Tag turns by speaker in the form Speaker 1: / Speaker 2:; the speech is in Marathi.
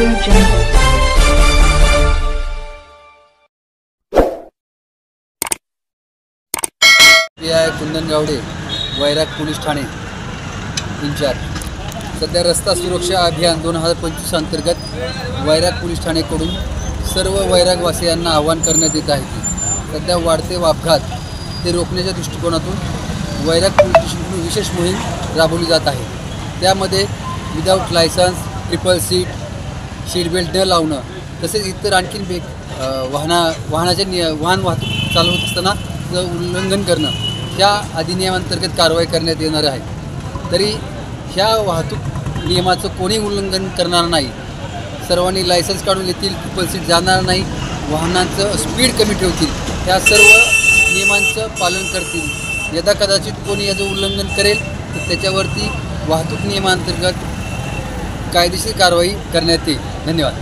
Speaker 1: Audio Jungle.
Speaker 2: कुंदन गावडे, वैराग पोलीस ठाणे इंचार्ज। सध्या रस्ता सुरक्षा अभियान 2025 अंतर्गत वैराग पोलीस ठाणेकडून सर्व वैरागवासियांना आवाहन करण्यात येत आहे की सध्या वाढते अपघात ते रोखण्याच्या दृष्टिकोनातून वैराग पोलीस स्टेशनकडून विशेष मोहीम राबवली जात आहे। त्यामध्ये without licence, triple seat belt न लावणं तसेच इतर आणखीन वाहन वाहतूक चालवत असताना उल्लंघन करणं ह्या अधिनियमांतर्गत कारवाई करण्यात येणार आहे। तरी ह्या वाहतूक नियमाचं कोणी उल्लंघन करणार नाही, सर्वांनी लायसन्स काढून घेतील, ट्रिपल सीट जाणार नाही, वाहनांचं स्पीड कमी ठेवतील, ह्या सर्व नियमांचं पालन करतील। यदा कदाचित कोणी याचं उल्लंघन करेल तर त्याच्यावरती वाहतूक नियमांतर्गत कायदेशीर कारवाई करण्यात येईल। धन्यवाद।